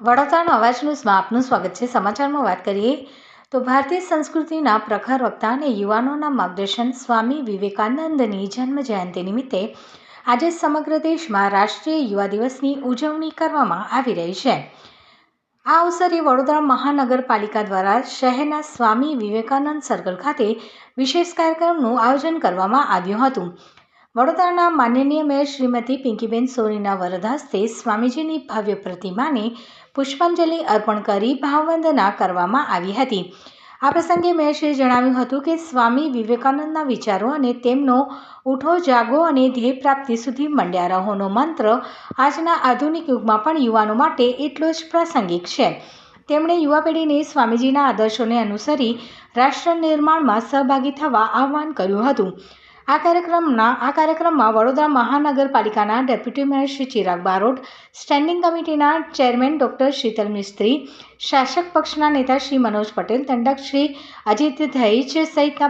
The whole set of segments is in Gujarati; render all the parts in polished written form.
વડોદરાનો અવાજ ન્યૂઝમાં આપનું સ્વાગત છે। સમાચારમાં વાત કરીએ તો ભારતીય સંસ્કૃતિના પ્રખર વક્તા અને યુવાનોના માર્ગદર્શન સ્વામી વિવેકાનંદની જન્મ જયંતિ નિમિત્તે આજે સમગ્ર દેશમાં રાષ્ટ્રીય યુવા દિવસની ઉજવણી કરવામાં આવી રહી છે। આ અવસરે વડોદરા મહાનગરપાલિકા દ્વારા શહેરના સ્વામી વિવેકાનંદ સર્કલ ખાતે વિશેષ કાર્યક્રમનું આયોજન કરવામાં આવ્યું હતું। વડોદરાના માનનીય મેયર શ્રીમતી પિંકીબેન સોનીના વરદ હસ્તે સ્વામીજીની ભવ્ય પ્રતિમાને પુષ્પાંજલિ અર્પણ કરી ભાવવંદના કરવામાં આવી હતી। આ પ્રસંગે મેયરશ્રીએ જણાવ્યું હતું કે સ્વામી વિવેકાનંદના વિચારો અને તેમનો ઉઠો જાગો અને ધ્યેય પ્રાપ્તિ સુધી મંડ્યા રહોનો મંત્ર આજના આધુનિક યુગમાં પણ યુવાનો માટે એટલો જ પ્રાસંગિક છે। તેમણે યુવા પેઢીને સ્વામીજીના આદર્શોને અનુસરી રાષ્ટ્ર નિર્માણમાં સહભાગી થવા આહ્વાન કર્યું હતું। આ કાર્યક્રમમાં વડોદરા મહાનગરપાલિકાના deputy mayor Shri Chirag Barot, standing કમિટીના ચેરમેન ડૉક્ટર શીતલ મિસ્ત્રી, શાસક પક્ષના નેતા શ્રી મનોજ પટેલ, દંડક શ્રી અજીત દહીચ સહિતના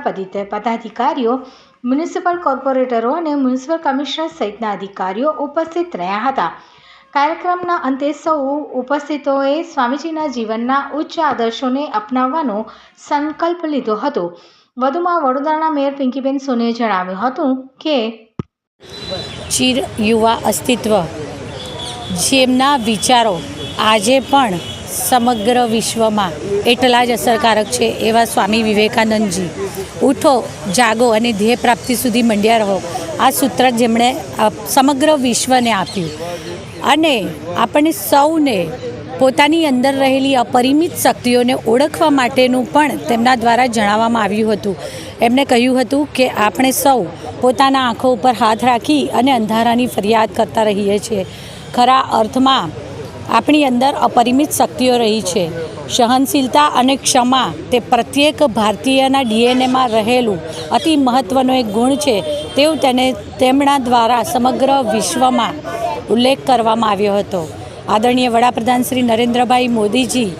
પદાધિકારીઓ, મ્યુનિસિપલ કોર્પોરેટરો અને મ્યુનિસિપલ કમિશનર સહિતના અધિકારીઓ ઉપસ્થિત રહ્યા હતા। કાર્યક્રમના અંતે સૌ ઉપસ્થિતોએ સ્વામીજીના જીવનના ઉચ્ચ આદર્શોને અપનાવવાનો સંકલ્પ લીધો હતો। વધુમાં વડોદરાના મેયર પિંકીબેન સોનીએ જણાવ્યું હતું કે ચિર યુવા અસ્તિત્વ જેમના વિચારો આજે પણ સમગ્ર વિશ્વમાં એટલા જ અસરકારક છે એવા સ્વામી વિવેકાનંદજી ઉઠો જાગો અને ધ્યેય પ્રાપ્તિ સુધી મંડ્યા રહો આ સૂત્ર જેમણે સમગ્ર વિશ્વને આપ્યું અને આપણે સૌને પોતાની અંદર રહેલી અપરિમિત શક્તિઓને ઓળખવા માટેનું પણ તેમના દ્વારા જણાવવામાં આવ્યું હતું। એમણે કહ્યું હતું કે આપણે સૌ પોતાના આંખો ઉપર હાથ રાખી અને અંધારાની ફરિયાદ કરતા રહીએ છીએ। ખરા અર્થમાં આપણી અંદર અપરિમિત શક્તિઓ રહી છે। સહનશીલતા અને ક્ષમા તે પ્રત્યેક ભારતીયના ડીએનએમાં રહેલું અતિ મહત્ત્વનો એક ગુણ છે તેવું તેમના દ્વારા સમગ્ર વિશ્વમાં ઉલ્લેખ કરવામાં આવ્યો હતો। આદરણીય વડાપ્રધાન શ્રી નરેન્દ્રભાઈ મોદીજી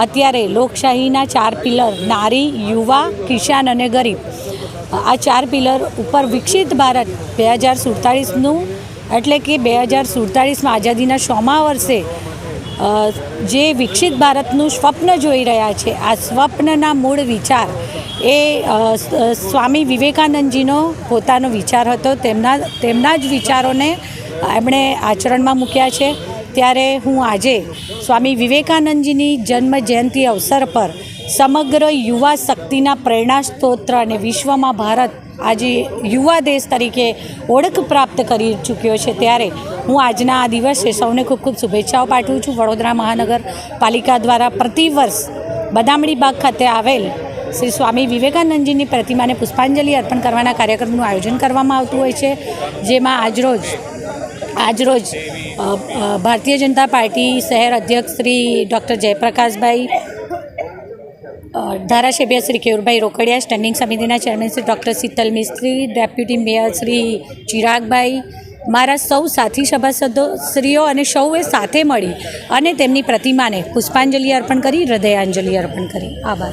અત્યારે લોકશાહીના 4 પિલર નારી, યુવા, કિસાન અને ગરીબ આ 4 પિલર ઉપર વિકસિત ભારત 2047નું એટલે કે 2047માં આઝાદીના 100મા વર્ષે જે વિકસિત ભારતનું સ્વપ્ન જોઈ રહ્યા છે આ સ્વપ્નના મૂળ વિચાર એ સ્વામી વિવેકાનંદજીનો પોતાનો વિચાર હતો। તેમના જ વિચારોને એમણે આચરણમાં મૂક્યા છે। ત્યારે હું આજે સ્વામી વિવેકાનંદજીની જન્મ જયંતિ અવસર પર સમગ્ર યુવા શક્તિના પ્રેરણા સ્ત્રોત અને વિશ્વમાં ભારત આજે યુવા દેશ તરીકે ઓળખ પ્રાપ્ત કરી ચૂક્યો છે ત્યારે હું આજના આ દિવસે સૌને ખૂબ ખૂબ શુભેચ્છાઓ પાઠવું છું। વડોદરા મહાનગરપાલિકા દ્વારા પ્રતિવર્ષ બદામડી બાગ ખાતે આવેલ શ્રી સ્વામી વિવેકાનંદજીની પ્રતિમાને પુષ્પાંજલિ અર્પણ કરવાના કાર્યક્રમનું આયોજન કરવામાં આવતું હોય છે જેમાં આજરોજ ભારતીય જનતા પાર્ટી શહેર અધ્યક્ષ શ્રી ડૉક્ટર જયપ્રકાશભાઈ, ધારાસભ્ય શ્રી કેયુરભાઈ રોકડિયા, સ્ટેન્ડિંગ સમિતિના ચેરમેન શ્રી ડૉક્ટર શીતલ મિસ્ત્રી, ડેપ્યુટી મેયર શ્રી ચિરાગભાઈ, મારા સૌ સાથી સભાસદોશ્રીઓ અને સૌએ સાથે મળી અને તેમની પ્રતિમાને પુષ્પાંજલિ અર્પણ કરી, હૃદયાંજલિ અર્પણ કરી। આભાર।